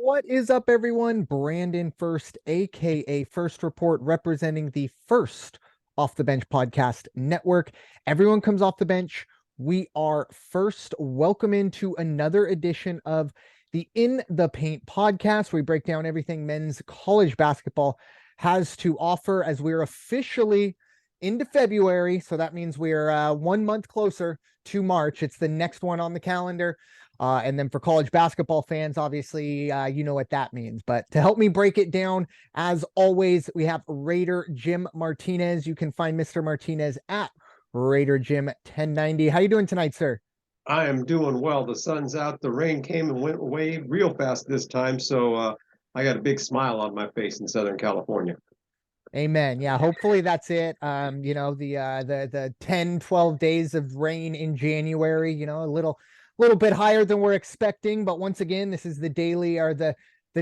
What is up, everyone? Brandon First, aka First Report, representing the First Off the Bench Podcast Network. Everyone comes off the bench. We are first. Welcome into another edition of the In the Paint podcast. We break down everything men's college basketball has to offer as we're officially into February. So that means we're 1 month closer to March. It's the next one on the calendar. And then for college basketball fans, obviously, you know what that means. But to help me break it down, as always, we have Raider Jim Martinez. You can find Mr. Martinez at Raider Jim 1090. How you doing tonight, sir? I am doing well. The sun's out. The rain came and went away real fast this time. So I got a big smile on my face in Southern California. Amen. Yeah, hopefully that's it. The 10, 12 days of rain in January, a little bit higher than we're expecting, but once again, this is the daily or the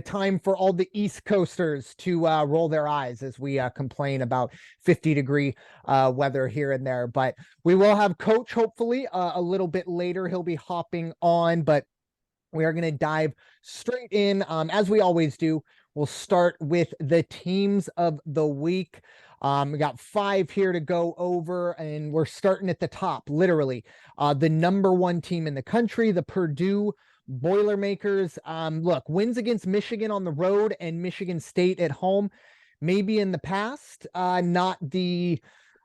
time for all the East Coasters to roll their eyes as we complain about 50-degree weather here and there. But we will have Coach hopefully a little bit later. He'll be hopping on, but we are going to dive straight in as we always do. We'll start with the teams of the week. We got 5 here to go over, and we're starting at the top, literally. The number 1 team in the country, the Purdue Boilermakers. Look, wins against Michigan on the road and Michigan State at home, maybe in the past, not the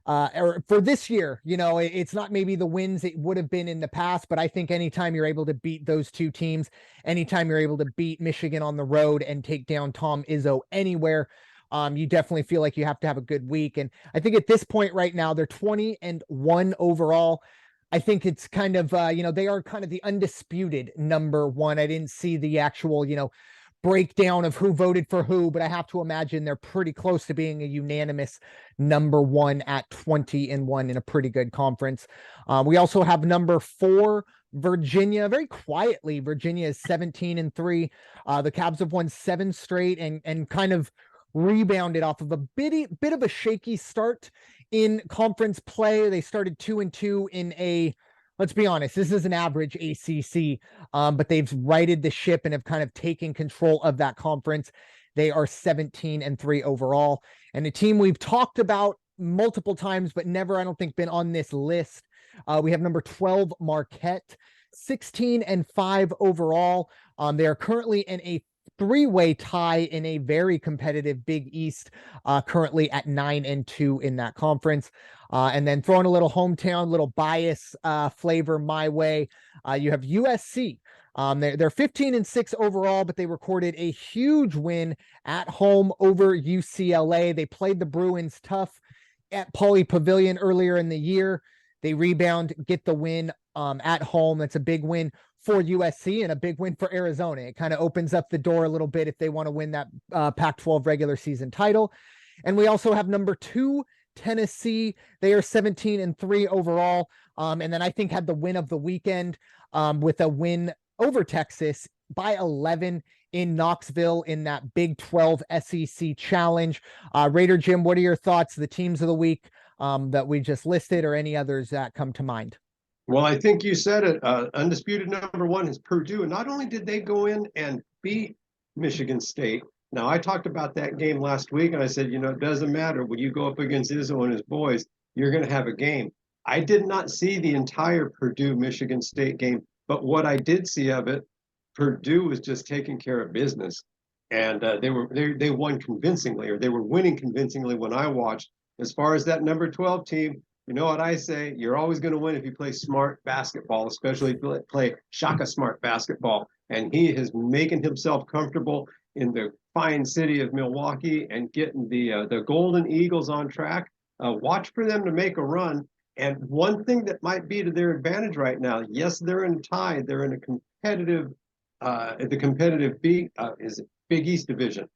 or for this year, it's not maybe the wins it would have been in the past, but I think anytime you're able to beat those two teams, anytime you're able to beat Michigan on the road and take down Tom Izzo anywhere, you definitely feel like you have to have a good week. And I think at this point right now, they're 20-1 overall. I think it's kind of, they are kind of the undisputed number 1. I didn't see the actual, breakdown of who voted for who, but I have to imagine they're pretty close to being a unanimous number 1 at 20-1 in a pretty good conference. We also have number 4, Virginia. Very quietly, Virginia is 17-3. The Cavs have won 7 straight and kind of rebounded off of a bit of a shaky start in conference play. They started 2-2 in a, let's be honest, this is an average ACC, but they've righted the ship and have kind of taken control of that conference. They are 17-3 overall. And a team we've talked about multiple times, but never, I don't think, been on this list. We have number 12, Marquette, 16-5 overall. They are currently in a 3-way tie in a very competitive Big East, currently at 9-2 in that conference. And then throwing a little hometown, little bias flavor my way. You have USC. They're 15-6 overall, but they recorded a huge win at home over UCLA. They played the Bruins tough at Pauley Pavilion earlier in the year. They rebound, get the win at home. That's a big win for USC and a big win for Arizona. It kind of opens up the door a little bit if they want to win that Pac-12 regular season title. And we also have number 2, Tennessee. They are 17-3 overall. And then I think had the win of the weekend with a win over Texas by 11 in Knoxville in that Big 12 SEC challenge. Raider Jim, what are your thoughts? The teams of the week that we just listed, or any others that come to mind? Well, I think you said it. Undisputed number 1 is Purdue. And not only did they go in and beat Michigan State. Now, I talked about that game last week, and I said, it doesn't matter. When you go up against Izzo and his boys, you're going to have a game. I did not see the entire Purdue-Michigan State game, but what I did see of it, Purdue was just taking care of business. And they won convincingly, or they were winning convincingly when I watched. As far as that number 12 team, you know what I say? You're always going to win if you play smart basketball, especially if you play Shaka smart basketball. And he is making himself comfortable in the fine city of Milwaukee and getting the Golden Eagles on track. Watch for them to make a run. And one thing that might be to their advantage right now, yes, they're in a tie. They're in a competitive, the competitive Big East division.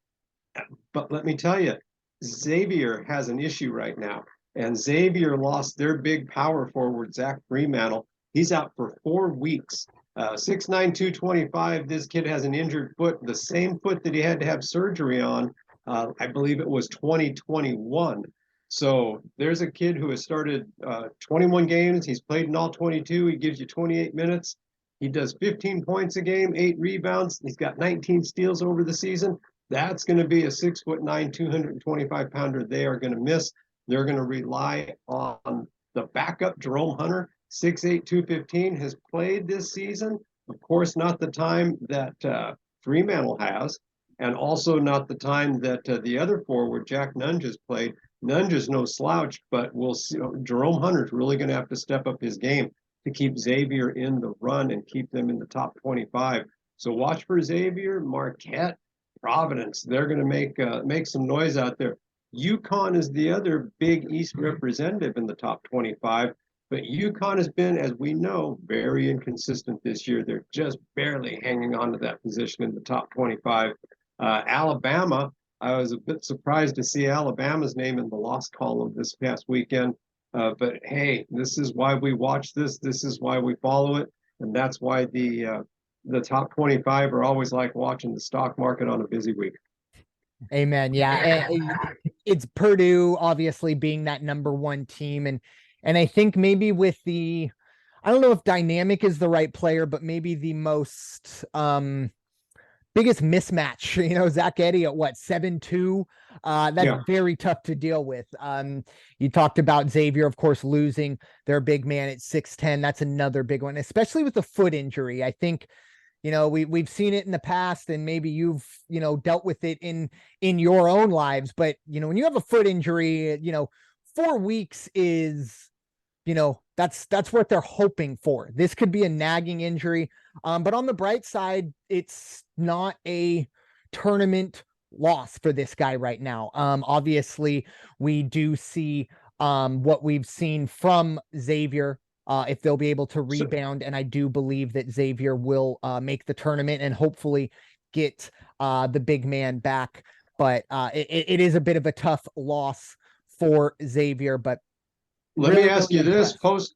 But let me tell you, Xavier has an issue right now. And Xavier lost their big power forward, Zach Fremantle. He's out for 4 weeks. 6'9", 225. This kid has an injured foot, the same foot that he had to have surgery on. I believe it was 2021. So there's a kid who has started 21 games. He's played in all 22. He gives you 28 minutes. He does 15 points a game, 8 rebounds. He's got 19 steals over the season. That's going to be a 6'9", 225-pounder they are going to miss. They're going to rely on the backup, Jerome Hunter, 6'8", 215, has played this season. Of course, not the time that Fremantle has, and also not the time that the other forward, Jack Nunge, has played. Nunge is no slouch, but we'll see. Jerome Hunter's really going to have to step up his game to keep Xavier in the run and keep them in the top 25. So watch for Xavier, Marquette, Providence. They're going to make some noise out there. UConn is the other Big East representative in the top 25, but UConn has been, as we know, very inconsistent this year. They're just barely hanging on to that position in the top 25. Alabama, I was a bit surprised to see Alabama's name in the loss column this past weekend. But hey, this is why we watch this. This is why we follow it, and that's why the top 25 are always like watching the stock market on a busy week. Amen. Yeah, it's Purdue obviously being that number one team, and I think maybe with the, I don't know if dynamic is the right player, but maybe the most biggest mismatch, Zach Edey at what, 7'2". That's very tough to deal with. You talked about Xavier, of course, losing their big man at 6'10". That's another big one, especially with the foot injury. I think, we've seen it in the past, and maybe you've, dealt with it in your own lives. But, when you have a foot injury, 4 weeks is, that's what they're hoping for. This could be a nagging injury. But on the bright side, it's not a tournament loss for this guy right now. Obviously, we do see what we've seen from Xavier, if they'll be able to rebound. And I do believe that Xavier will make the tournament and hopefully get the big man back. But it is a bit of a tough loss for Xavier. But let me ask you this: post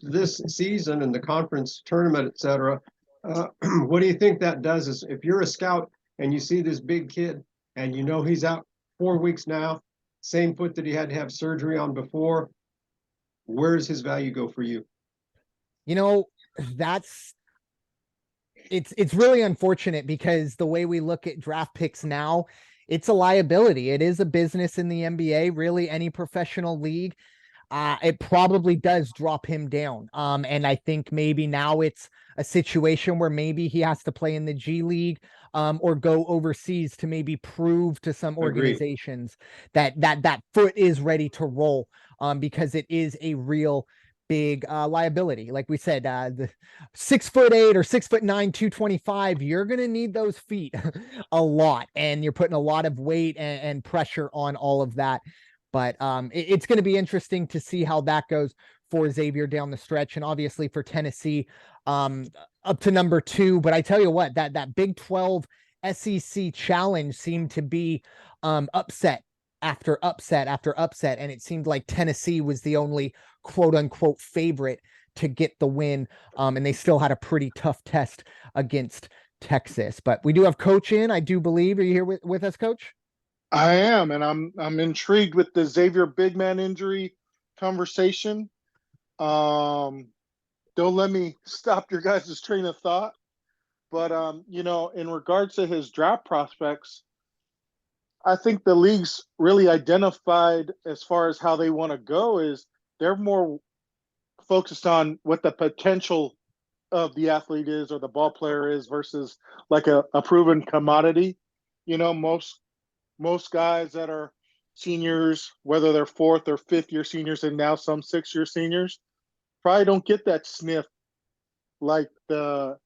this season and the conference tournament, etc. What do you think that does? Is if you're a scout and you see this big kid and he's out 4 weeks now, same foot that he had to have surgery on before, where does his value go for you? It's really unfortunate, because the way we look at draft picks now, it's a liability. It is a business in the NBA, really any professional league. It probably does drop him down. And I think maybe now it's a situation where maybe he has to play in the G League, or go overseas to maybe prove to some organizations that foot is ready to roll, because it is a real big liability. Like we said, the 6'8" or 6'9", 225, you're going to need those feet a lot, and you're putting a lot of weight and pressure on all of that. But it's going to be interesting to see how that goes for Xavier down the stretch, and obviously for Tennessee up to number 2. But I tell you what, that Big 12 SEC challenge seemed to be upset after upset after upset, and it seemed like Tennessee was the only quote unquote favorite to get the win, and they still had a pretty tough test against Texas. But we do have Coach in, I do believe. Are you here with us, Coach? I am, and I'm intrigued with the Xavier big man injury conversation. Don't let me stop your guys' train of thought. But in regards to his draft prospects, I think the league's really identified as far as how they want to go is they're more focused on what the potential of the athlete is or the ball player is versus like a proven commodity. Most guys that are seniors, whether they're 4th or 5th year seniors and now some 6-year seniors, probably don't get that sniff like the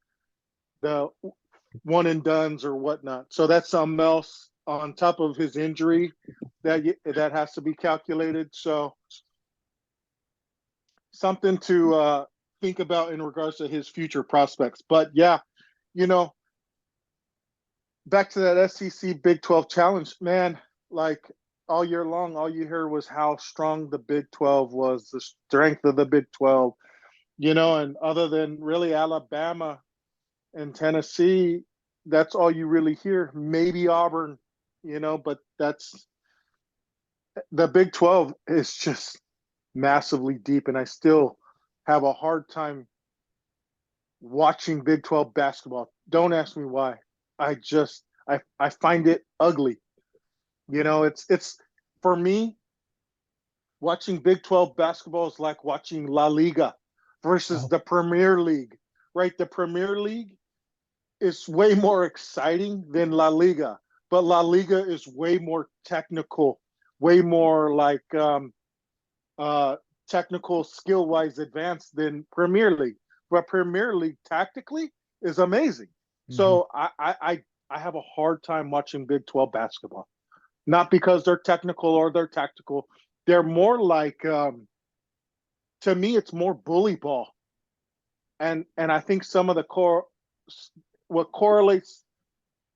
one and dones or whatnot. So that's something else on top of his injury that has to be calculated. So something to think about in regards to his future prospects. But yeah, back to that SEC Big 12 challenge, man, like all year long, all you heard was how strong the Big 12 was, the strength of the Big 12, and other than really Alabama and Tennessee, that's all you really hear. Maybe Auburn, but that's the Big 12 is just massively deep. And I still have a hard time watching Big 12 basketball. Don't ask me why. I find it ugly. You know, it's for me, watching Big 12 basketball is like watching La Liga versus the Premier League, right? The Premier League is way more exciting than La Liga, but La Liga is way more technical, way more like technical skill wise advanced than Premier League. But Premier League tactically is amazing. So I have a hard time watching Big 12 basketball. Not because they're technical or they're tactical. They're more like to me, it's more bully ball. And I think some of the what correlates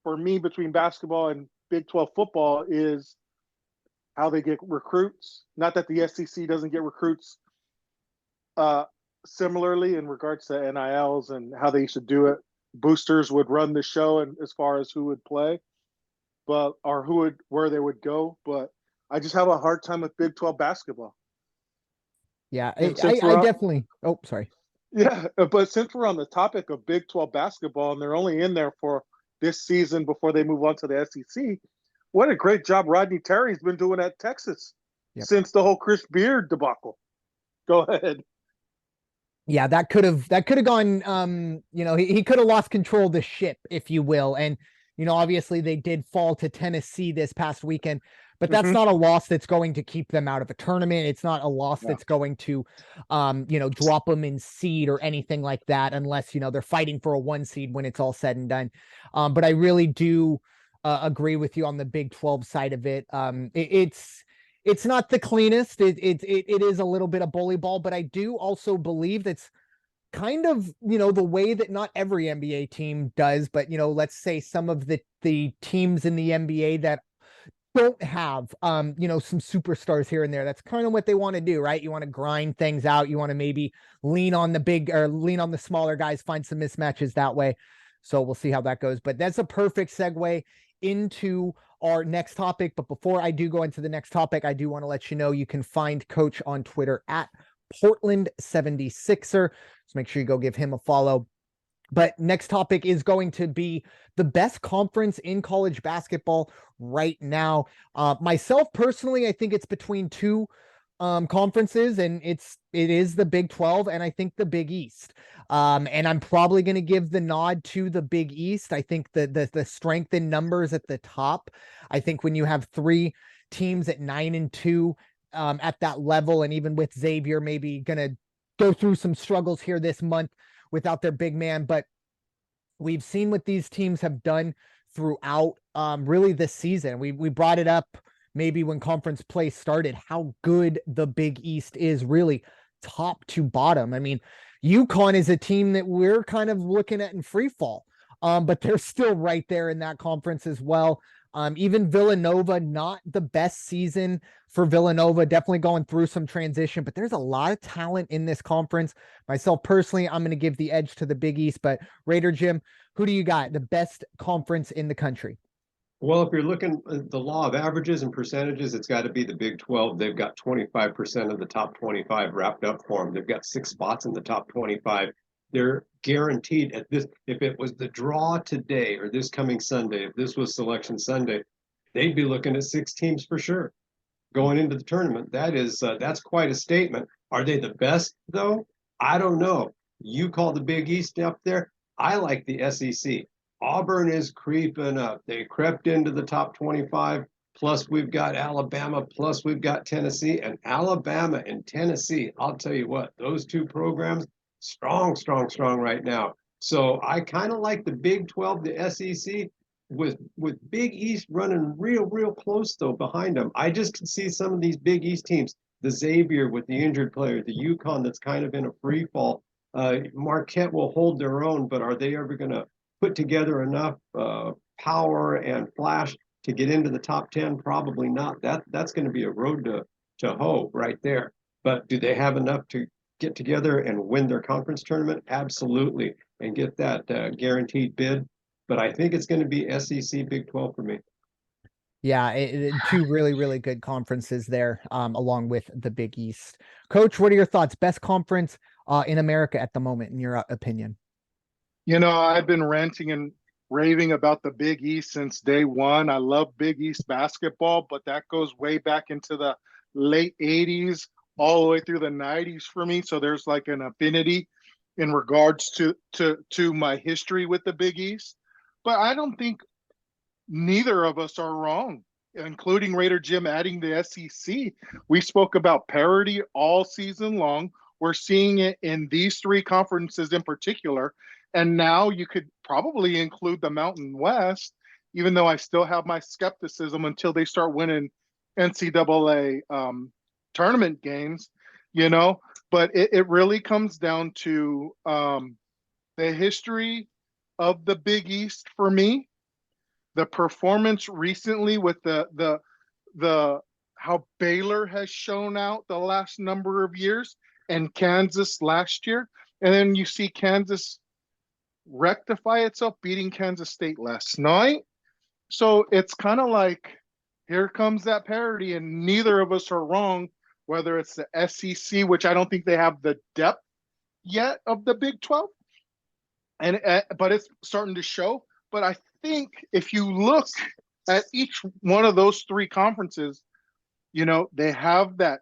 for me between basketball and Big 12 football is how they get recruits. Not that the SEC doesn't get recruits similarly in regards to NILs and how they should do it. Boosters would run the show and as far as who would play, but or where they would go. But I just have a hard time with Big 12 basketball. Yeah, I definitely. Oh, sorry. Yeah, but since we're on the topic of Big 12 basketball and they're only in there for this season before they move on to the SEC, what a great job Rodney Terry's been doing at Texas since the whole Chris Beard debacle. Go ahead. Yeah, that could have gone, he could have lost control of the ship, if you will. And, obviously they did fall to Tennessee this past weekend, but that's not a loss that's going to keep them out of a tournament. It's not a loss that's going to, drop them in seed or anything like that, unless, they're fighting for a 1 seed when it's all said and done. But I really do agree with you on the Big 12 side of it. It's not the cleanest. It is a little bit of bully ball, but I do also believe that's kind of, the way that not every NBA team does, but, let's say some of the teams in the NBA that don't have, some superstars here and there. That's kind of what they want to do, right? You want to grind things out. You want to maybe lean on the smaller guys, find some mismatches that way. So we'll see how that goes, but that's a perfect segue into our next topic. But before I do go into the next topic, I do want to let you know you can find Coach on Twitter at Portland76er. So make sure you go give him a follow. But next topic is going to be the best conference in college basketball right now. Myself personally, I think it's between two conferences, and it is the Big 12 and I think the Big East. And I'm probably going to give the nod to the Big East. I think the strength in numbers at the top. I think when you have 3 teams at 9-2 at that level, and even with Xavier maybe going to go through some struggles here this month without their big man, but we've seen what these teams have done throughout really this season. We brought it up maybe when conference play started, how good the Big East is, really top to bottom. I mean, UConn is a team that we're kind of looking at in free fall, but they're still right there in that conference as well. Even Villanova, not the best season for Villanova, definitely going through some transition, but there's a lot of talent in this conference. Myself personally, I'm going to give the edge to the Big East, but Raider Jim, who do you got? The best conference in the country? Well, if you're looking at the law of averages and percentages, it's got to be the Big 12. They've got 25% of the top 25 wrapped up for them. They've got 6 spots in the top 25. They're guaranteed at this. If it was the draw today or this coming Sunday, if this was Selection Sunday, they'd be looking at 6 teams for sure going into the tournament. That's quite a statement. Are they the best though? I don't know. You call the Big East up there. I like the SEC. Auburn is creeping up. They crept into the top 25. Plus, we've got Alabama. Plus, we've got Tennessee. And Alabama and Tennessee, I'll tell you what, those 2 programs, strong right now. So I kind of like the Big 12, the SEC, with Big East running real close, though, behind them. I just can see some of these Big East teams, the Xavier with the injured player, the UConn that's kind of in a free fall. Marquette will hold their own, but are they ever going to put together enough power and flash to get into the top 10? Probably not. That's going to be a road to hoe right there. But do they have enough to get together and win their conference tournament? Absolutely, and get that guaranteed bid. But I think it's going to be SEC Big 12 for me. Yeah, 2 really good conferences there, along with the Big East. Coach, what are your thoughts? Best conference in America at the moment, in your opinion? I've been ranting and raving about the Big East since day one. I love Big East basketball, but that goes way back into the late 80s, all the way through the 90s for me. So there's like an affinity in regards to my history with the Big East. But I don't think neither of us are wrong, including Raider Jim adding the SEC. We spoke about parity all season long. We're seeing it in these three conferences in particular. And now you could probably include the Mountain West, even though I still have my skepticism until they start winning NCAA tournament games, But it really comes down to the history of the Big East for me, the performance recently with the how Baylor has shown out the last number of years and Kansas last year. And then you see Kansas rectify itself, beating Kansas State last night. So it's kind of like, here comes that parity, and neither of us are wrong, whether it's the SEC, which I don't think they have the depth yet of the Big 12, but it's starting to show. But I think if you look at each one of those three conferences, they have that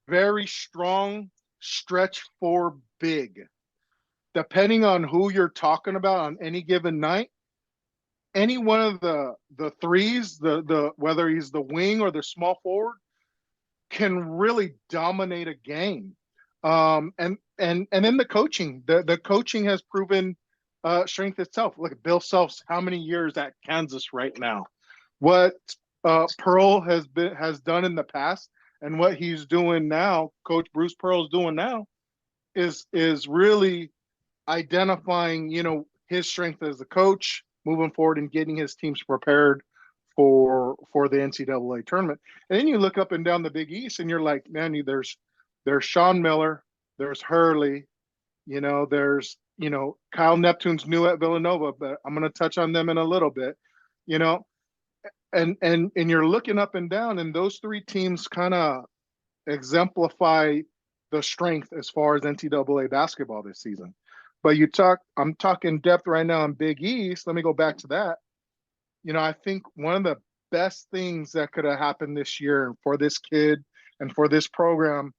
very strong stretch for big. Depending on who you're talking about on any given night, any one of the threes, the whether he's the wing or the small forward, can really dominate a game. And then the coaching, the coaching has proven strength itself. Look at Bill Self's how many years at Kansas right now. What Pearl has done in the past, and what he's doing now, Coach Bruce Pearl's doing now, is really identifying, his strength as a coach moving forward and getting his teams prepared for the NCAA tournament. And then you look up and down the Big East and you're like, man, there's Sean Miller, there's Hurley, there's, Kyle Neptune's new at Villanova, but I'm going to touch on them in a little bit, and you're looking up and down, and those three teams kind of exemplify the strength as far as NCAA basketball this season. But I'm talking depth right now in Big East. Let me go back to that. I think one of the best things that could have happened this year for this kid and for this program,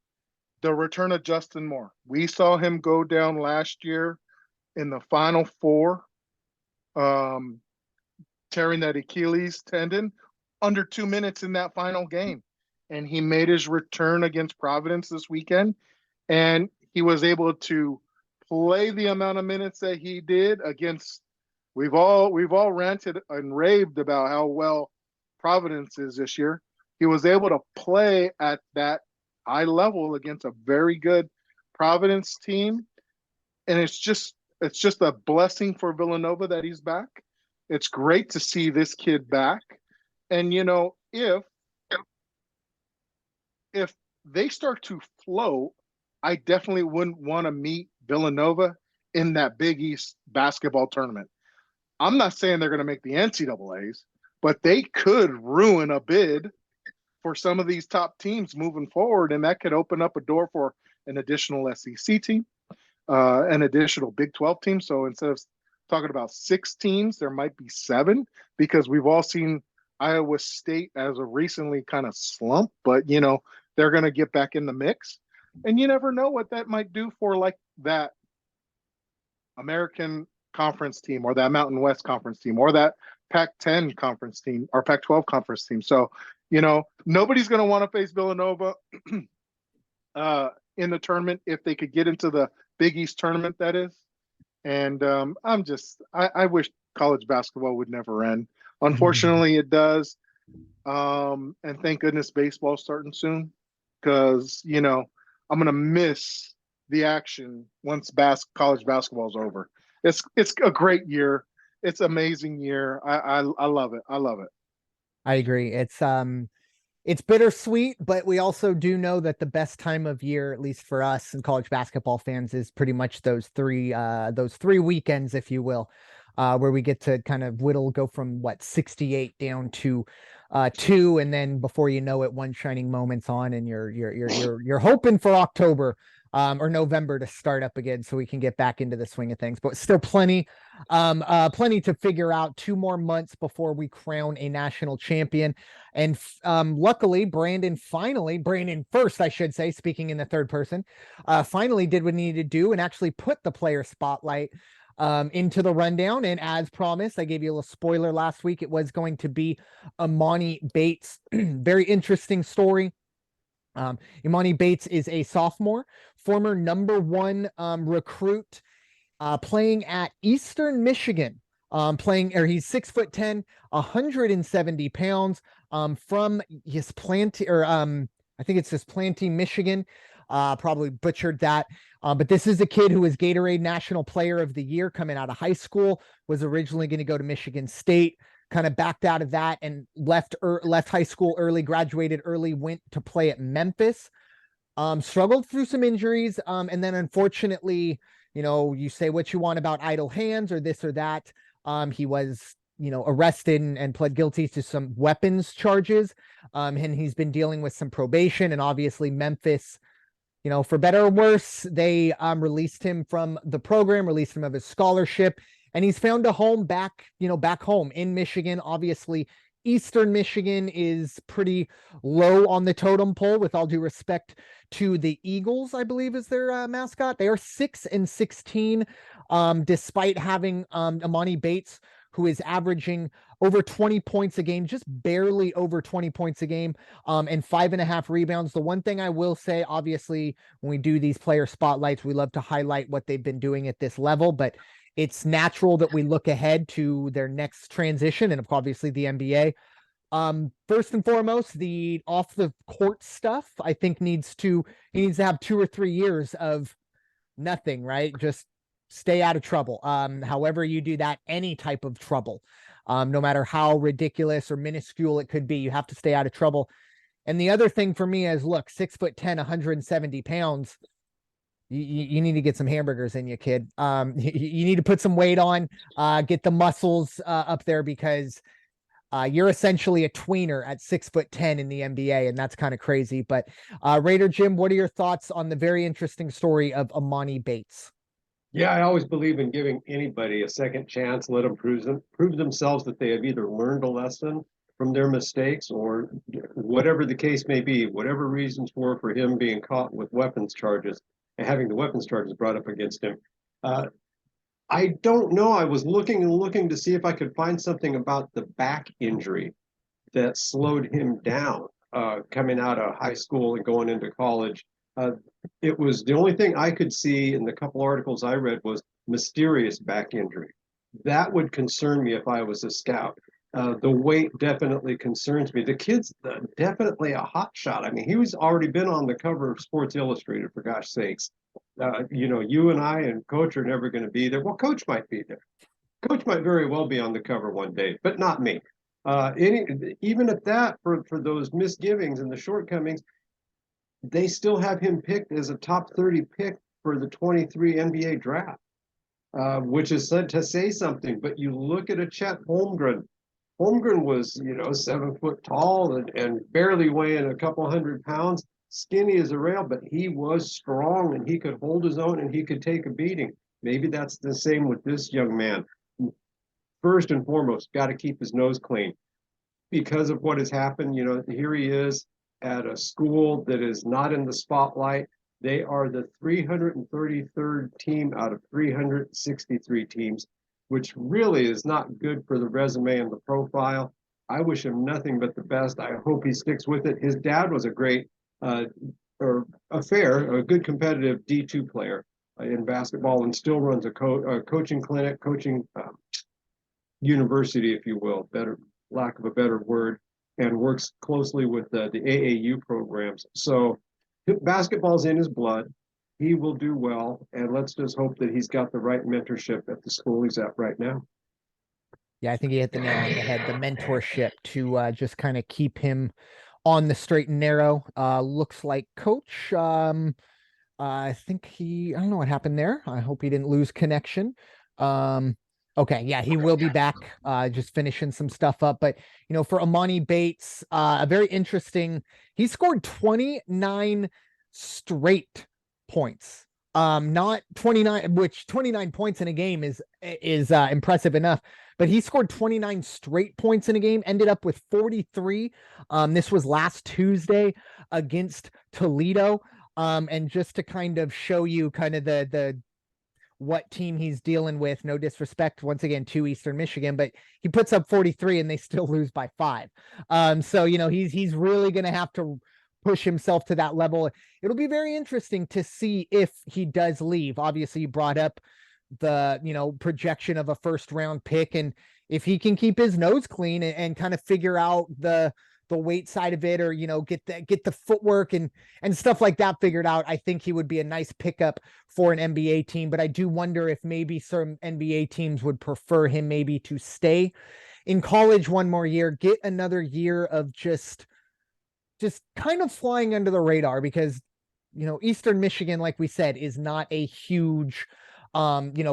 the return of Justin Moore. We saw him go down last year in the Final Four, tearing that Achilles tendon under 2 minutes in that final game. And he made his return against Providence this weekend. And he was able to play the amount of minutes that he did against. We've all ranted and raved about how well Providence is this year. He was able to play at that high level against a very good Providence team, and it's just a blessing for Villanova that he's back. It's great to see this kid back, and if they start to flow, I definitely wouldn't want to meet Villanova in that Big East basketball tournament. I'm not saying they're going to make the NCAAs, but they could ruin a bid for some of these top teams moving forward, and that could open up a door for an additional SEC team, an additional Big 12 team. So instead of talking about 6 teams, there might be 7, because we've all seen Iowa State as of recently kind of slump, but they're going to get back in the mix. And you never know what that might do for like that American Conference team, or that Mountain West Conference team, or that Pac-10 conference team, or Pac-12 conference team. So, nobody's going to want to face Villanova in the tournament if they could get into the Big East tournament, that is. And I wish college basketball would never end. Unfortunately, it does. And thank goodness baseball's starting soon, because, I'm going to miss the action once college basketball is over. It's a great year. It's an amazing year. I love it. I love it. I agree. It's bittersweet, but we also do know that the best time of year, at least for us and college basketball fans, is pretty much those three weekends, if you will, where we get to kind of go from 68 down to 2, and then before you know it, one shining moment's on, and you're hoping for October or November to start up again so we can get back into the swing of things. But still plenty to figure out. 2 more months before we crown a national champion. And luckily, Brandon Ferst, I should say, speaking in the third person, finally did what he needed to do and actually put the player spotlight into the rundown. And as promised, I gave you a little spoiler last week. It was going to be Imani Bates. Very interesting story. Imani Bates is a sophomore, former number 1 recruit, playing at Eastern Michigan. He's 6'10", 170 pounds, from his I think it's just Planty, Michigan. Probably butchered that. But this is a kid who was Gatorade National Player of the Year coming out of high school, was originally going to go to Michigan State, kind of backed out of that and left high school early, graduated early, went to play at Memphis, struggled through some injuries. And then unfortunately, you say what you want about idle hands or this or that. He was, arrested and pled guilty to some weapons charges. And he's been dealing with some probation, and obviously Memphis, for better or worse, they released him from the program, released him of his scholarship, and he's found a home back home in Michigan. Obviously, Eastern Michigan is pretty low on the totem pole, with all due respect to the Eagles, I believe is their mascot. They are 6-16, despite having Imani Bates, who is averaging over 20 points a game, just barely over 20 points a game, and 5.5 rebounds. The one thing I will say, obviously, when we do these player spotlights, we love to highlight what they've been doing at this level, but it's natural that we look ahead to their next transition, and obviously the NBA. First and foremost, the off the court stuff, I think he needs to have 2 or 3 years of nothing, right? Just stay out of trouble. However you do that, any type of trouble, no matter how ridiculous or minuscule it could be, you have to stay out of trouble. And the other thing for me is, look, 6'10", 170 pounds. You need to get some hamburgers in you, kid. You need to put some weight on, get the muscles up there, because you're essentially a tweener at 6'10" in the NBA, and that's kind of crazy. But Raider Jim, what are your thoughts on the very interesting story of Imani Bates? Yeah, I always believe in giving anybody a second chance, let them prove themselves that they have either learned a lesson from their mistakes, or whatever the case may be, whatever reasons were for him being caught with weapons charges and having the weapons charges brought up against him. I don't know. I was looking to see if I could find something about the back injury that slowed him down coming out of high school and going into college. It was the only thing I could see in the couple articles I read was mysterious back injury. That would concern me if I was a scout. The weight definitely concerns me. The kid's definitely a hot shot. I mean, he was already been on the cover of Sports Illustrated, for gosh sakes. You and I and Coach are never going to be there. Well, Coach might be there. Coach might very well be on the cover one day, but not me. Even at that, for those misgivings and the shortcomings, they still have him picked as a top 30 pick for the 23 NBA draft, which is said to say something. But you look at a Chet Holmgren. Holmgren was, 7 foot tall and barely weighing a couple 100 pounds, skinny as a rail, but he was strong and he could hold his own and he could take a beating. Maybe that's the same with this young man. First and foremost, got to keep his nose clean because of what has happened. Here he is at a school that is not in the spotlight. They are the 333rd team out of 363 teams, which really is not good for the resume and the profile. I wish him nothing but the best. I hope he sticks with it. His dad was a great a good competitive D2 player in basketball, and still runs a coaching clinic, coaching university, if you will, lack of a better word, and works closely with the AAU programs. So basketball's in his blood. He will do well, and let's just hope that he's got the right mentorship at the school he's at right now. Yeah, I think he hit the nail on the head. The mentorship to just kind of keep him on the straight and narrow. Looks like Coach. I think I don't know what happened there. I hope he didn't lose connection. Okay, yeah, he will be back, just finishing some stuff up. But, for Imani Bates, a very interesting, he scored 29 straight points. Not 29, which 29 points in a game is impressive enough, but he scored 29 straight points in a game, ended up with 43. This was last Tuesday against Toledo. And just to kind of show you kind of the what team he's dealing with, no disrespect once again to Eastern Michigan, but he puts up 43 and they still lose by 5. So he's really going to have to push himself to that level. It'll be very interesting to see if he does leave. Obviously, you brought up the projection of a first round pick, and if he can keep his nose clean and kind of figure out the weight side of it, or get the footwork and stuff like that figured out, I think he would be a nice pickup for an NBA team. But I do wonder if maybe some NBA teams would prefer him maybe to stay in college one more year, get another year of just kind of flying under the radar, because Eastern Michigan, like we said, is not a huge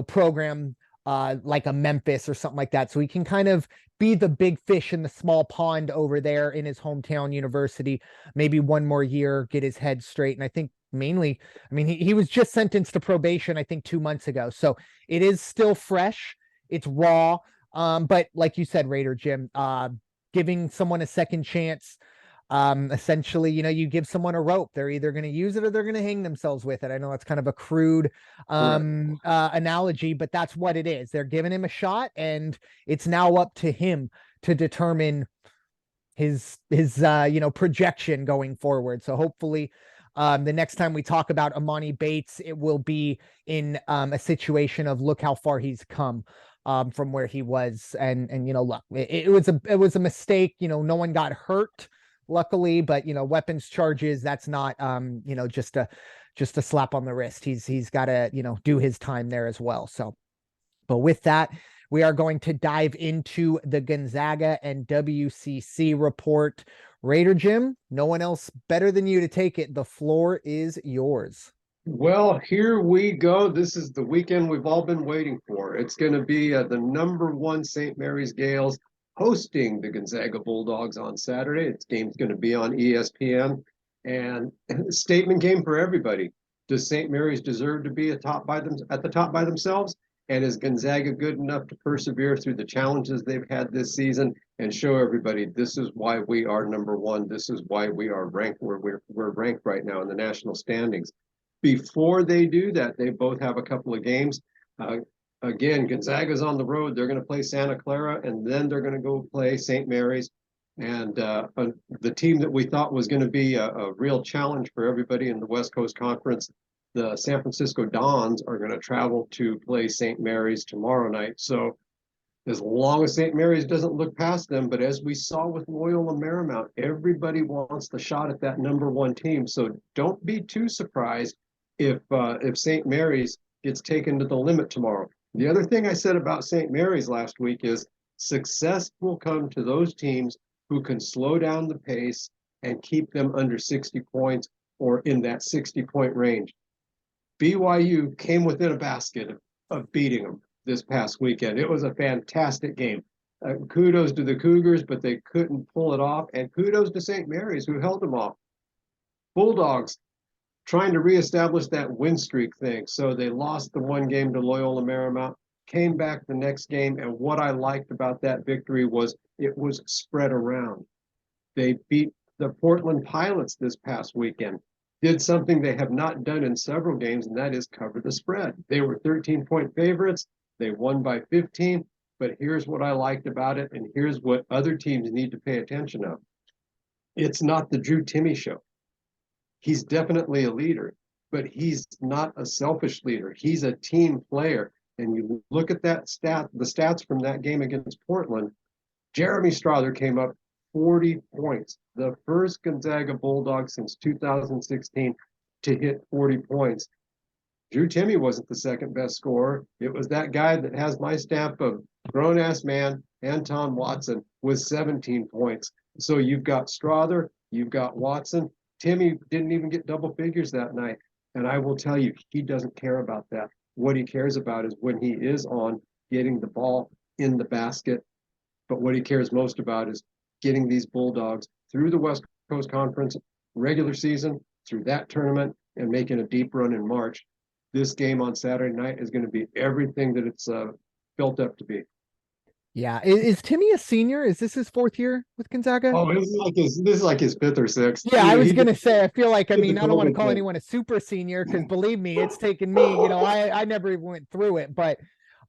program like a Memphis or something like that. So he can kind of be the big fish in the small pond over there in his hometown university, maybe one more year, get his head straight. And I think mainly, I mean, he was just sentenced to probation, I think 2 months ago. So it is still fresh. It's raw. But like you said, Raider Jim, giving someone a second chance, essentially, you give someone a rope, they're either going to use it or they're going to hang themselves with it. I know that's kind of a crude analogy, but that's what it is. They're giving him a shot, and it's now up to him to determine his projection going forward. So hopefully the next time we talk about Amani Bates, it will be in a situation of look how far he's come from where he was, and look, it was a mistake. No one got hurt, luckily, but weapons charges, that's not just a slap on the wrist. He's got to do his time there as well. So, but with that, we are going to dive into the Gonzaga and WCC report. Raider Jim, no one else better than you to take it. The floor is yours. Well, here we go. This is the weekend we've all been waiting for. It's going to be the #1 St. Mary's Gales hosting the Gonzaga Bulldogs on Saturday. Its game's going to be on ESPN, and statement game for everybody. Does St. Mary's deserve to be at the top by themselves? And is Gonzaga good enough to persevere through the challenges they've had this season and show everybody this is why we are #1? This is why we are ranked where we're ranked right now in the national standings. Before they do that, they both have a couple of games. Again, Gonzaga's on the road. They're going to play Santa Clara, and then they're going to go play St. Mary's. And the team that we thought was going to be a real challenge for everybody in the West Coast Conference, the San Francisco Dons, are going to travel to play St. Mary's tomorrow night. So as long as St. Mary's doesn't look past them, but as we saw with Loyola Marymount, everybody wants the shot at that #1 team. So don't be too surprised if St. Mary's gets taken to the limit tomorrow. The other thing I said about St. Mary's last week is success will come to those teams who can slow down the pace and keep them under 60 points or in that 60-point range. BYU came within a basket of beating them this past weekend. It was a fantastic game. Kudos to the Cougars, but they couldn't pull it off. And kudos to St. Mary's, who held them off. Bulldogs trying to reestablish that win streak thing. So they lost the one game to Loyola Marymount, came back the next game. And what I liked about that victory was it was spread around. They beat the Portland Pilots this past weekend, did something they have not done in several games, and that is cover the spread. They were 13-point favorites. They won by 15. But here's what I liked about it, and here's what other teams need to pay attention of. It's not the Drew Timme show. He's definitely a leader, but he's not a selfish leader. He's a team player. And you look at the stats from that game against Portland. Jeremy Strother came up 40 points, the first Gonzaga Bulldog since 2016 to hit 40 points. Drew Timme wasn't the second best scorer. It was that guy that has my stamp of grown-ass man, Anton Watson, with 17 points. So you've got Strother, you've got Watson. Timme didn't even get double figures that night. And I will tell you, he doesn't care about that. What he cares about is when he is on, getting the ball in the basket. But what he cares most about is getting these Bulldogs through the West Coast Conference regular season, through that tournament, and making a deep run in March, this game on Saturday night is going to be everything that it's built up to be. Yeah. Is Timmy a senior? Is this his fourth year with Gonzaga? Oh, this is like his fifth or sixth. Yeah, I was He gonna say, I feel like, I did the mean, I don't want to COVID call thing. anyone a super senior because believe me, it's taken me, I never even went through it, but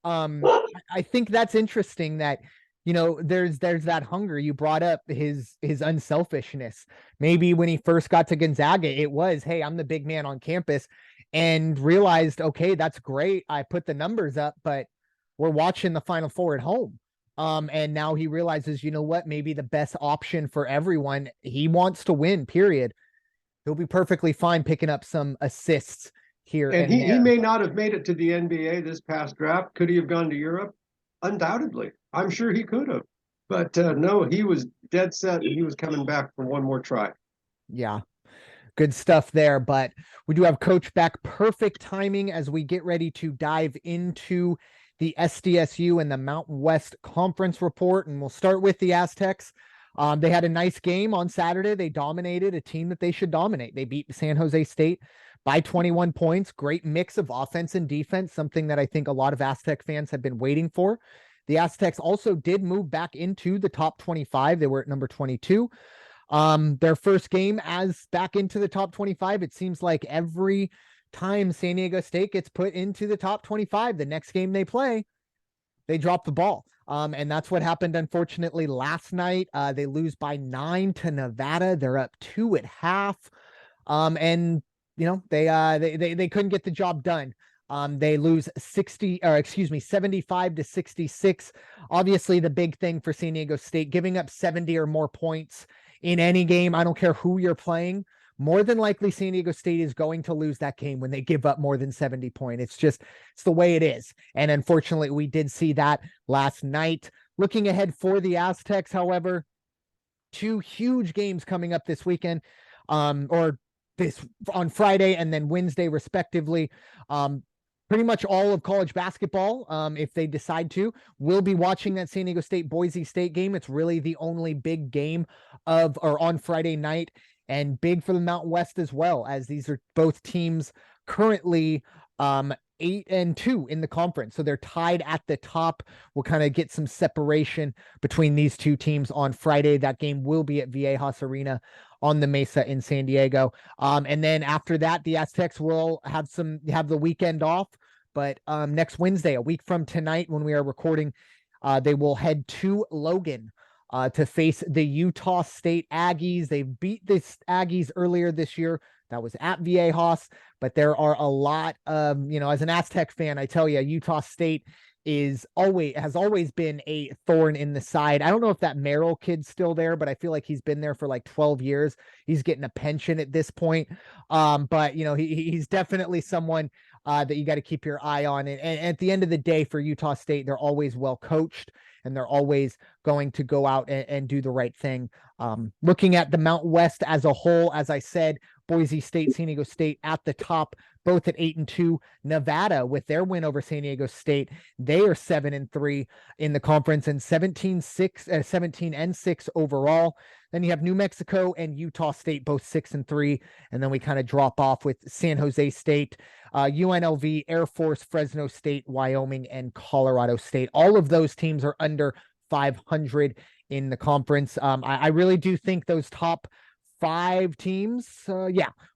I think that's interesting that, there's that hunger. You brought up his unselfishness. Maybe when he first got to Gonzaga, it was, hey, I'm the big man on campus, and realized, okay, that's great. I put the numbers up, but we're watching the Final Four at home. And now he realizes, you know what, maybe the best option for everyone, he wants to win, period. He'll be perfectly fine picking up some assists here And and he there. may not have made it to the NBA this past draft. Could he have gone to Europe? Undoubtedly. I'm sure he could have. But no, he was dead set and he was coming back for one more try. Yeah. Good stuff there, but we do have Coach back. Perfect timing as we get ready to dive into the SDSU and the Mountain West Conference report. And we'll start with the Aztecs. They had a nice game on Saturday. They dominated a team that they should dominate. They beat San Jose State by 21 points. Great mix of offense and defense, something that I think a lot of Aztec fans have been waiting for. The Aztecs also did move back into the top 25. They were at number 22. Their first game as back into the top 25. It seems like every time San Diego State gets put into the top 25, the next game they play, they drop the ball. And that's what happened, unfortunately, last night. They lose by 9 to Nevada. They're up 2 at half. And they couldn't get the job done. They lose 75 to 66. Obviously, the big thing for San Diego State, giving up 70 or more points in any game. I don't care who you're playing. More than likely, San Diego State is going to lose that game when they give up more than 70 points. It's the way it is. And unfortunately, we did see that last night. Looking ahead for the Aztecs, however, 2 huge games coming up this weekend, or this on Friday and then Wednesday, respectively. Pretty much all of college basketball, if they decide to, will be watching that San Diego State Boise State game. It's really the only big game on Friday night, and big for the Mountain West as well, as these are both teams currently 8-2 in the conference. So they're tied at the top. We'll kind of get some separation between these two teams on Friday. That game will be at Viejas Arena on the Mesa in San Diego. And then after that, the Aztecs will have the weekend off. But next Wednesday, a week from tonight, when we are recording, they will head to Logan to face the Utah State Aggies. They beat the Aggies earlier this year. That was at Viejas, but there are a lot of, as an Aztec fan, I tell you, Utah State has always been a thorn in the side. I don't know if that Merrill kid's still there, but I feel like he's been there for like 12 years. He's getting a pension at this point. But he's definitely someone that you got to keep your eye on. And at the end of the day, for Utah State, they're always well coached, and they're always going to go out and do the right thing. Looking at the Mountain West as a whole, as I said, Boise State, San Diego State at the top, both at 8-2. Nevada, with their win over San Diego State, they are 7-3 in the conference and 17-6 overall. Then you have New Mexico and Utah State, both 6-3. And then we kind of drop off with San Jose State, UNLV, Air Force, Fresno State, Wyoming, and Colorado State. All of those teams are under 500 in the conference. I really do think those top 5 teams,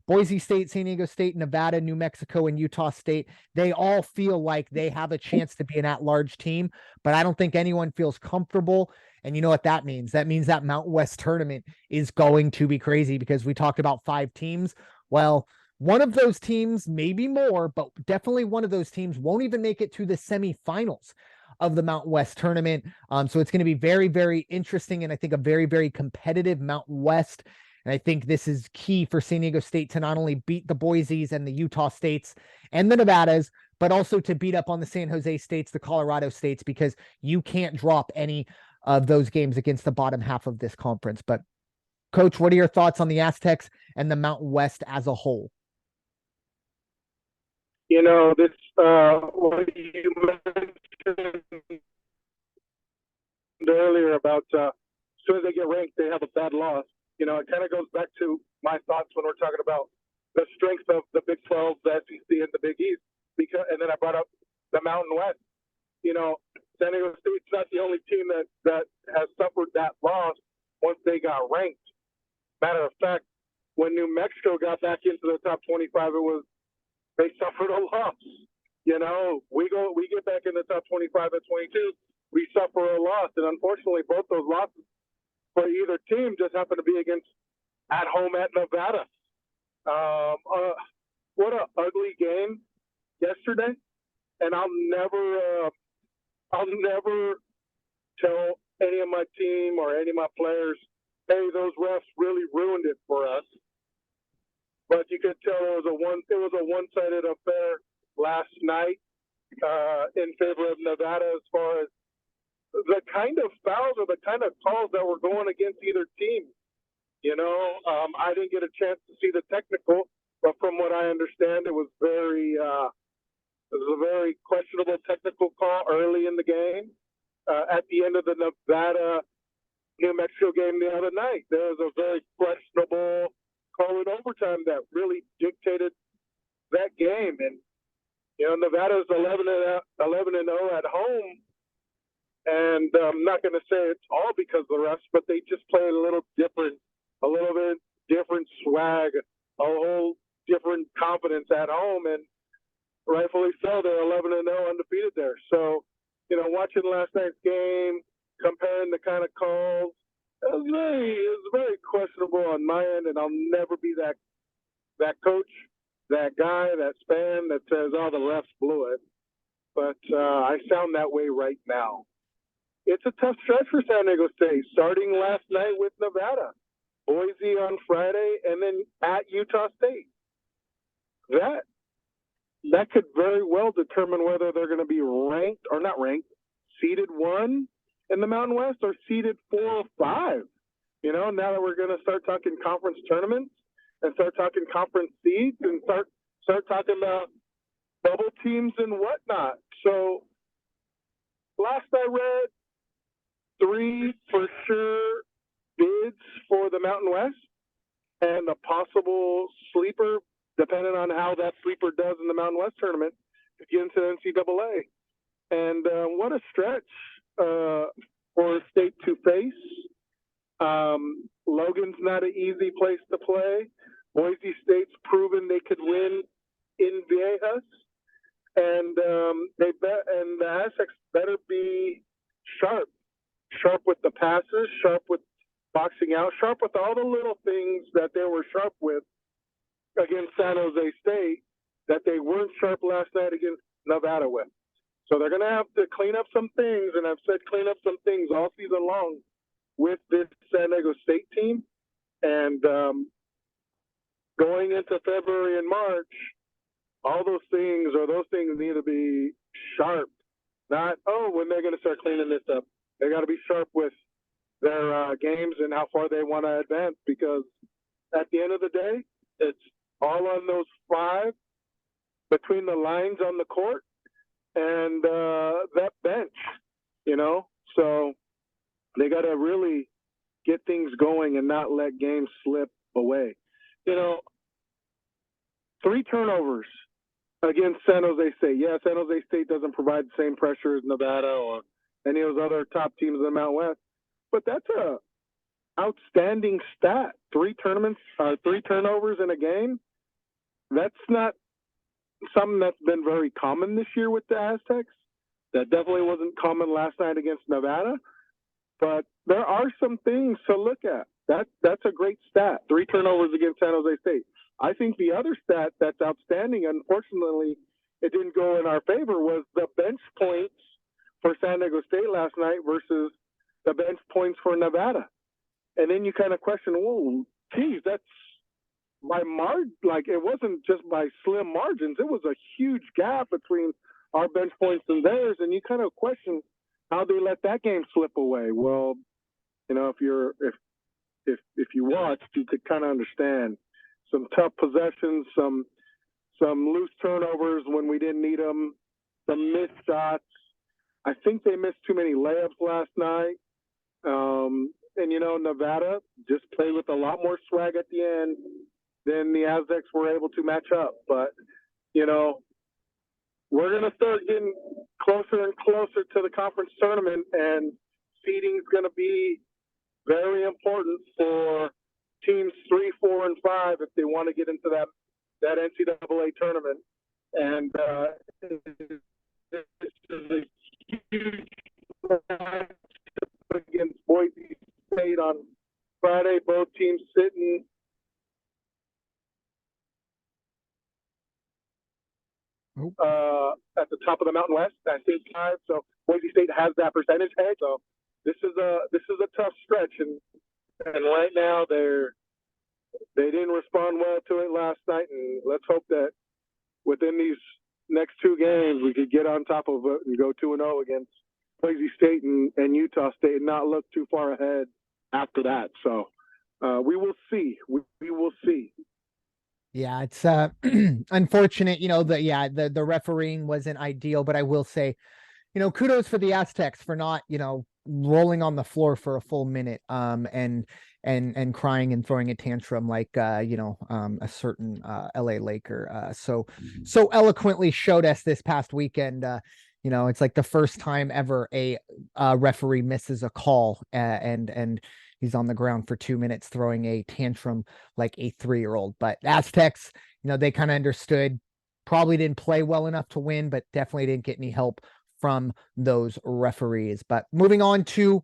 Boise State, San Diego State, Nevada, New Mexico, and Utah State, they all feel like they have a chance to be an at-large team, but I don't think anyone feels comfortable. And you know what that means? That means that Mountain West tournament is going to be crazy, because we talked about 5 teams. Well, one of those teams, maybe more, but definitely one of those teams won't even make it to the semifinals of the Mountain West tournament. So it's going to be very, very interesting, and I think a very, very competitive Mountain West. And I think this is key for San Diego State to not only beat the Boise's and the Utah States and the Nevadas, but also to beat up on the San Jose States, the Colorado States, because you can't drop any of those games against the bottom half of this conference. But Coach, what are your thoughts on the Aztecs and the Mountain West as a whole? This what you mentioned earlier about as soon as they get ranked, they have a bad loss. It kind of goes back to my thoughts when we're talking about the strength of the Big 12, the SEC, and the Big East. And then I brought up the Mountain West. You know, San Diego State's not the only team that has suffered that loss once they got ranked. Matter of fact, when New Mexico got back into the top 25, they suffered a loss. You know, we get back in the top 25 at 22, we suffer a loss, and unfortunately, both those losses for either team just happen to be at home at Nevada. What an ugly game yesterday, and I'll never tell any of my team or any of my players, hey, those refs really ruined it for us. But you could tell it was a one-sided affair last night in favor of Nevada as far as the kind of fouls or the kind of calls that were going against either team. You know, I didn't get a chance to see the technical, but from what I understand, it was a very questionable technical call early in the game. At the end of the Nevada-New Mexico game the other night, there was a very questionable call in overtime that really dictated that game. And, you know, Nevada's 11-0 at home. And I'm not going to say it's all because of the refs, but they just play a little bit different swag, a whole different confidence at home. And rightfully so, they're 11-0 undefeated there. So, you know, watching last night's game, comparing the kind of calls, it was very questionable on my end, and I'll never be that coach, that guy, that fan that says, oh, the refs blew it. But I sound that way right now. It's a tough stretch for San Diego State, starting last night with Nevada, Boise on Friday, and then at Utah State. That could very well determine whether they're going to be ranked or not ranked, seeded 1 in the Mountain West or seeded 4 or 5. You know, now that we're going to start talking conference tournaments and start talking conference seeds and start talking about bubble teams and whatnot. So last I read, 3 for sure bids for the Mountain West and a possible sleeper, depending on how that sleeper does in the Mountain West tournament, to get into the NCAA. And what a stretch for State to face. Logan's not an easy place to play. Boise State's proven they could win in Viejas, and the Aztecs better be sharp with the passes, sharp with boxing out, sharp with all the little things that they were sharp with against San Jose State that they weren't sharp last night against Nevada with. So they're going to have to clean up some things, and I've said clean up some things all season long with this San Diego State team. And going into February and March, all those things need to be sharp. Not, when they're going to start cleaning this up. They got to be sharp with their games and how far they want to advance, because at the end of the day, it's all on those 5 between the lines on the court and that bench, you know. So they got to really get things going and not let games slip away. You know, 3 turnovers against San Jose State. Yeah, San Jose State doesn't provide the same pressure as Nevada or any of those other top teams in the Mountain West, but that's a outstanding stat. 3 turnovers in a game. That's not something that's been very common this year with the Aztecs. That definitely wasn't common last night against Nevada, but there are some things to look at. That's a great stat. 3 turnovers against San Jose State. I think the other stat that's outstanding, unfortunately, it didn't go in our favor, was the bench points for San Diego State last night versus the bench points for Nevada. And then you kind of question, whoa, geez, that's by like it wasn't just by slim margins. It was a huge gap between our bench points and theirs. And you kind of question how they let that game slip away. Well, you know, if you watched, you could kind of understand some tough possessions, some loose turnovers when we didn't need them, some missed shots. I think they missed too many layups last night. And, you know, Nevada just played with a lot more swag at the end. then the Aztecs were able to match up. But, you know, we're going to start getting closer and closer to the conference tournament, and seeding is going to be very important for teams 3, 4, and 5 if they want to get into that NCAA tournament. And this is a huge match against Boise State on Friday. Both teams sitting at the top of the Mountain West at 5. So Boise State has that percentage edge. So this is a tough stretch, and right now they didn't respond well to it last night, and let's hope that within these next 2 games we could get on top of it and go 2-0 against Boise State and Utah State and not look too far ahead after that. So we will see. We will see. Yeah, it's unfortunate, you know, the refereeing wasn't ideal, but I will say, you know, kudos for the Aztecs for not, you know, rolling on the floor for a full minute and crying and throwing a tantrum like you know, a certain LA Laker so eloquently showed us this past weekend. You know, it's like the first time ever a referee misses a call and he's on the ground for 2 minutes throwing a tantrum like a 3-year-old. But Aztecs, you know, they kind of understood, probably didn't play well enough to win, but definitely didn't get any help from those referees. But moving on to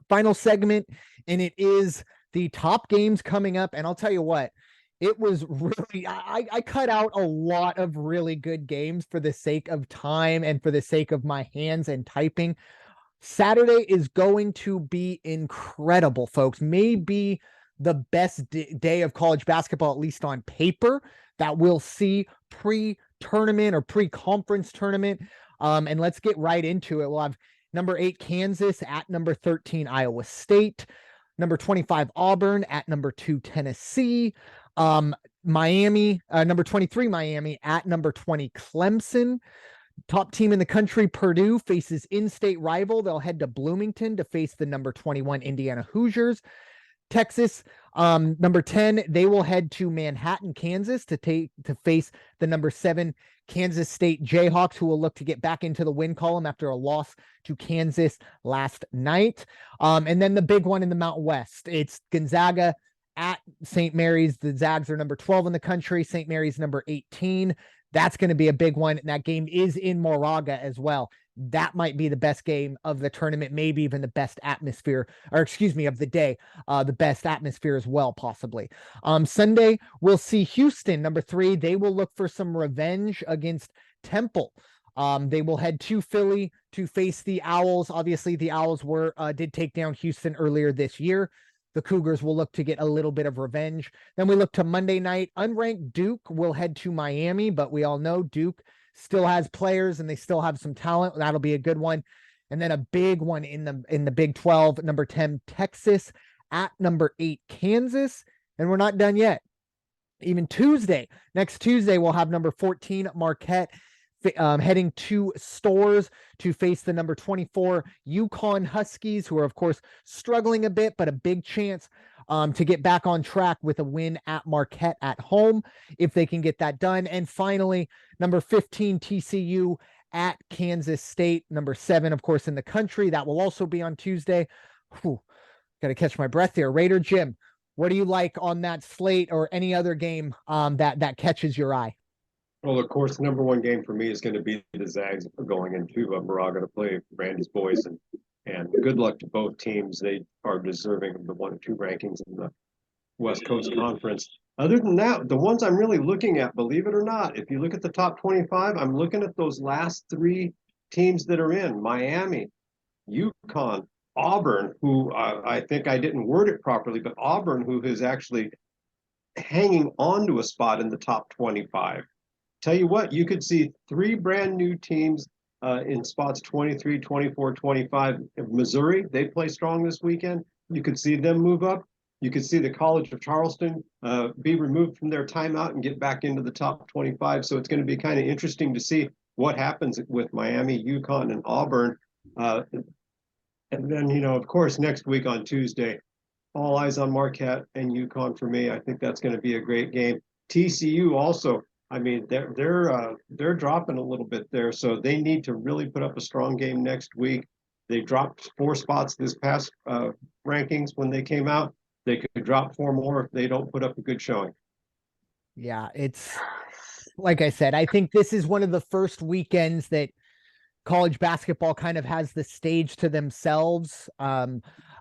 final segment, and it is the top games coming up. And I'll tell you what, it was really, I cut out a lot of really good games for the sake of time and for the sake of my hands and typing. Saturday is going to be incredible, folks. Maybe the best day of college basketball, at least on paper, that we'll see pre-tournament or pre-conference tournament. And let's get right into it. We'll have number 8 Kansas at number 13 Iowa State, number 25 Auburn at number 2 Tennessee, Miami, number 23 Miami at number 20 Clemson. Top team in the country, Purdue, faces in-state rival. They'll head to Bloomington to face the number 21 Indiana Hoosiers. Texas, number 10, they will head to Manhattan, Kansas to face the number 7 Kansas State Jayhawks, who will look to get back into the win column after a loss to Kansas last night. And then the big one in the Mountain West, it's Gonzaga at St. Mary's. The Zags are number 12 in the country. St. Mary's number 18. That's going to be a big one. And that game is in Moraga as well. That might be the best game of the tournament, maybe even the best atmosphere, or excuse me, of the day, the best atmosphere as well, possibly. Sunday, we'll see Houston, number 3. They will look for some revenge against Temple. They will head to Philly to face the Owls. Obviously, the Owls did take down Houston earlier this year. The Cougars will look to get a little bit of revenge. Then we look to Monday night. Unranked Duke will head to Miami, but we all know Duke still has players and they still have some talent. That'll be a good one. And then a big one in the Big 12, number 10 Texas at number 8 Kansas. And we're not done yet. Even next Tuesday, we'll have number 14 Marquette heading to Stores to face the number 24 UConn Huskies, who are of course struggling a bit, but a big chance to get back on track with a win at Marquette at home if they can get that done. And finally, number 15 TCU at Kansas State, number 7, of course, in the country. That will also be on Tuesday. Got to catch my breath here. Raider Jim, what do you like on that slate or any other game that catches your eye? Well, of course, the number 1 game for me is going to be the Zags going into Moraga to play Randy's boys, and good luck to both teams. They are deserving of the 1 and 2 rankings in the West Coast Conference. Other than that, the ones I'm really looking at, believe it or not, if you look at the top 25, I'm looking at those last 3 teams that are in: Miami, UConn, Auburn, who I think I didn't word it properly, but Auburn, who is actually hanging on to a spot in the top 25. Tell you what, you could see 3 brand new teams in spots 23, 24, 25. Missouri, they play strong this weekend. You could see them move up. You could see the College of Charleston be removed from their timeout and get back into the top 25. So it's going to be kind of interesting to see what happens with Miami, UConn, and Auburn. And then, of course, next week on Tuesday, all eyes on Marquette and UConn for me. I think that's going to be a great game. TCU also. I mean, they're dropping a little bit there, so they need to really put up a strong game next week. They dropped 4 spots this past rankings when they came out. They could drop 4 more if they don't put up a good showing. Yeah, it's like I said, I think this is one of the first weekends that college basketball kind of has the stage to themselves.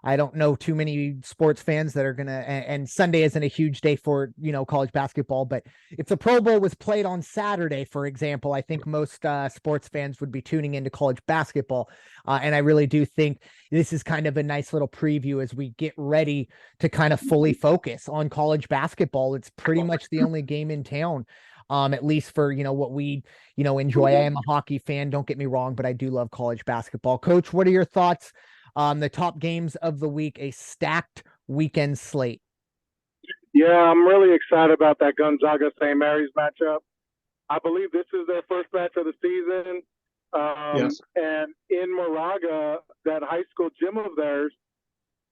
I don't know too many sports fans that are going to, and Sunday isn't a huge day for, college basketball, but if the Pro Bowl was played on Saturday, for example, I think most sports fans would be tuning into college basketball. And I really do think this is kind of a nice little preview as we get ready to kind of fully focus on college basketball. It's pretty much the only game in town. At least for, what we, enjoy. I am a hockey fan, don't get me wrong, but I do love college basketball. Coach, what are your thoughts on the top games of the week, a stacked weekend slate? Yeah, I'm really excited about that Gonzaga St. Mary's matchup. I believe this is their first match of the season. Yes. And in Moraga, that high school gym of theirs,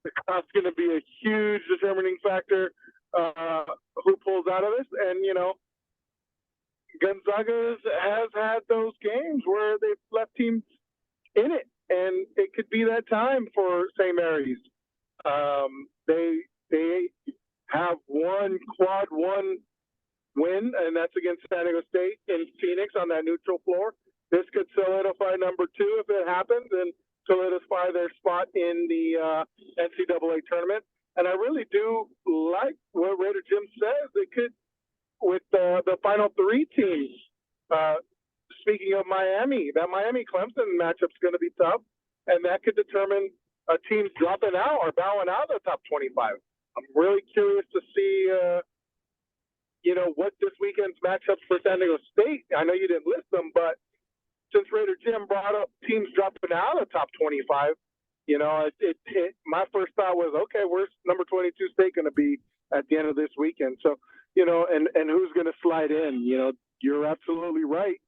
that's going to be a huge determining factor who pulls out of this. And, Gonzaga has had those games where they've left teams in it, and it could be that time for St. Mary's. They have one quad one win, and that's against San Diego State in Phoenix on that neutral floor. This could solidify number 2 if it happens, and solidify their spot in the NCAA tournament. And I really do like what Raider Jim says. They could, with the final 3 teams. Speaking of Miami, that Miami-Clemson matchup's going to be tough, and that could determine a team's dropping out or bowing out of the top 25. I'm really curious to see, what this weekend's matchups for San Diego State. I know you didn't list them, but since Raider Jim brought up teams dropping out of the top 25, my first thought was, okay, where's number 22 State going to be at the end of this weekend? So, and who's going to slide in? You're absolutely right.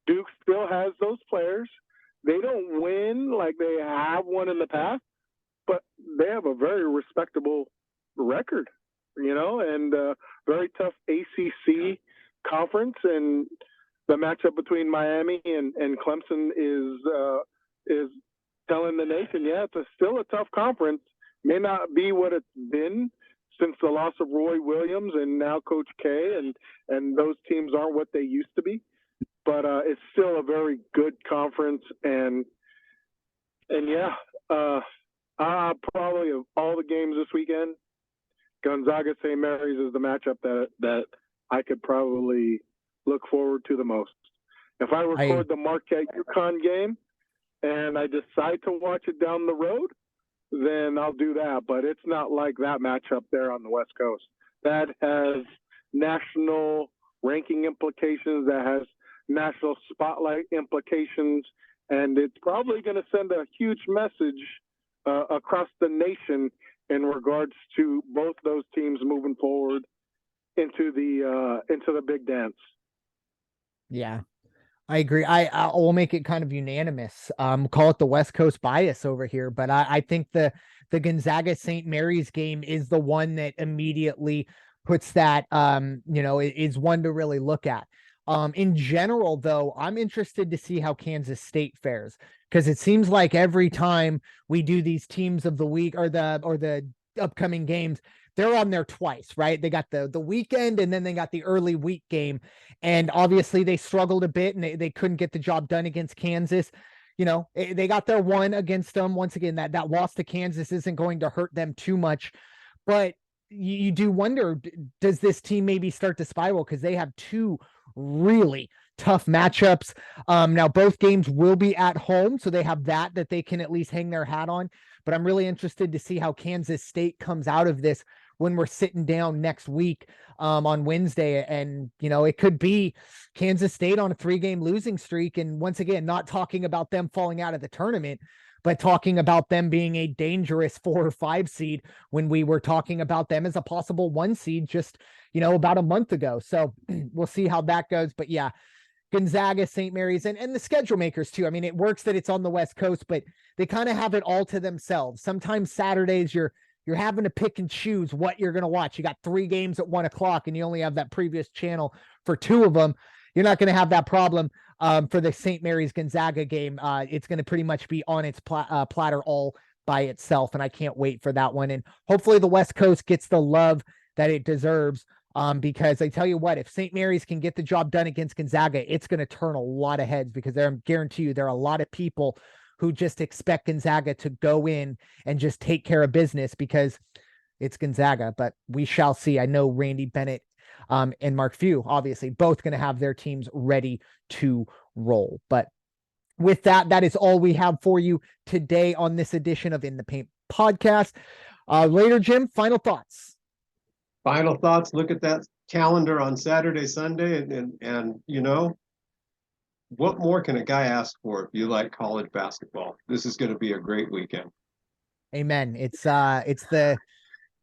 Duke still has those players. They don't win like they have won in the past, but they have a very respectable record, and very tough ACC conference. And the matchup between Miami and Clemson is telling the nation, it's still a tough conference. May not be what it's been since the loss of Roy Williams and now Coach K, and those teams aren't what they used to be, but it's still a very good conference. And probably of all the games this weekend, Gonzaga St. Mary's is the matchup that I could probably look forward to the most. If I record the Marquette UConn game and I decide to watch it down the road, then I'll do that. But it's not like that matchup there on the West Coast. That has national ranking implications, that has national spotlight implications, and it's probably going to send a huge message across the nation in regards to both those teams moving forward into the big dance. Yeah, I agree. I will make it kind of unanimous. Call it the West Coast bias over here, but I think the Gonzaga St. Mary's game is the one that immediately puts that, is one to really look at. In general, though, I'm interested to see how Kansas State fares, because it seems like every time we do these teams of the week or the upcoming games, they're on there twice, right? They got the weekend and then they got the early week game. And obviously they struggled a bit and they couldn't get the job done against Kansas. They got their one against them. Once again, that loss to Kansas isn't going to hurt them too much, but you do wonder, does this team maybe start to spiral? Because they have 2 really tough matchups. Now both games will be at home, so they have that they can at least hang their hat on. But I'm really interested to see how Kansas State comes out of this when we're sitting down next week on Wednesday. And, it could be Kansas State on a 3-game losing streak. And once again, not talking about them falling out of the tournament, but talking about them being a dangerous 4 or 5 seed when we were talking about them as a possible 1 seed just, about a month ago. So we'll see how that goes. But yeah, Gonzaga, St. Mary's, and the schedule makers too. I mean, it works that it's on the West Coast, but they kind of have it all to themselves. Sometimes Saturdays you're you're having to pick and choose what you're going to watch. You got 3 games at 1:00 and you only have that previous channel for 2 of them. You're not going to have that problem for the St. Mary's Gonzaga game. It's going to pretty much be on its platter all by itself. And I can't wait for that one. And hopefully the West Coast gets the love that it deserves. Because I tell you what, if St. Mary's can get the job done against Gonzaga, it's going to turn a lot of heads, because I guarantee you there are a lot of people who just expect Gonzaga to go in and just take care of business because it's Gonzaga. But we shall see. I know Randy Bennett and Mark Few, obviously, both going to have their teams ready to roll. But with that, that is all we have for you today on this edition of In the Paint podcast. Later, Jim, final thoughts. Final thoughts. Look at that calendar on Saturday, Sunday, and you know, what more can a guy ask for if you like college basketball? This is going to be a great weekend. Amen. It's the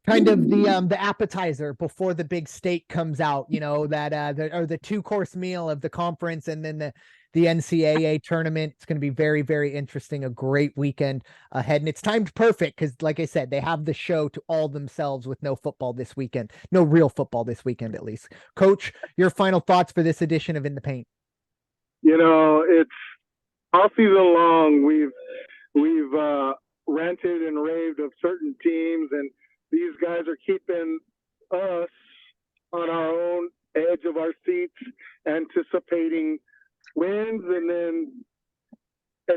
kind of the appetizer before the big steak comes out, you know, that the 2-course meal of the conference, and then the NCAA tournament. It's going to be very, very interesting. A great weekend ahead, and it's timed perfect because, like I said, they have the show to all themselves with no football this weekend, no real football this weekend, at least. Coach, your final thoughts for this edition of In the Paint? You know, it's all season long. We've ranted and raved of certain teams, and these guys are keeping us on our own edge of our seats, anticipating wins, and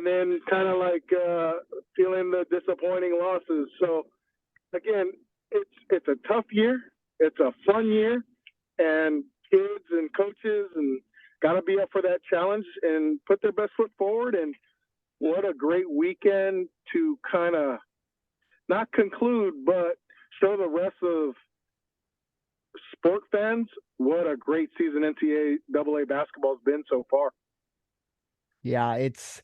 then kind of like feeling the disappointing losses. So again, it's a tough year, it's a fun year, and kids and coaches and got to be up for that challenge and put their best foot forward. And what a great weekend to kind of not conclude, but show the rest of sport fans what a great season NCAA basketball has been so far. Yeah, it's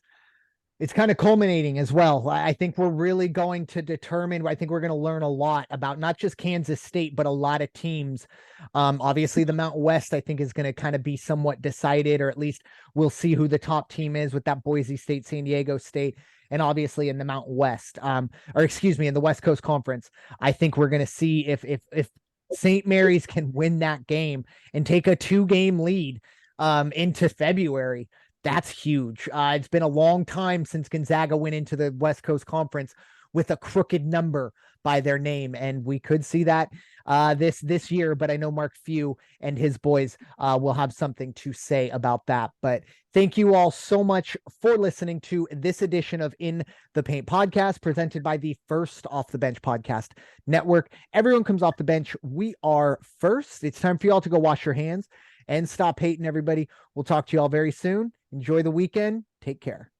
kind of culminating as well. I think we're really going to determine, I think we're going to learn a lot about not just Kansas State, but a lot of teams. Obviously the Mountain West, I think, is going to kind of be somewhat decided, or at least we'll see who the top team is with that Boise State, San Diego State, and obviously in the Mountain West, in the West Coast Conference. I think we're going to see if St. Mary's can win that game and take a 2-game lead into February. That's huge. It's been a long time since Gonzaga went into the West Coast Conference with a crooked number by their name, and we could see that this year. But I know Mark Few and his boys will have something to say about that. But thank you all so much for listening to this edition of In the Paint podcast, presented by the First Off the Bench podcast network. Everyone comes off the bench. We are first. It's time for you all to go wash your hands and stop hating, everybody. We'll talk to you all very soon. Enjoy the weekend. Take care.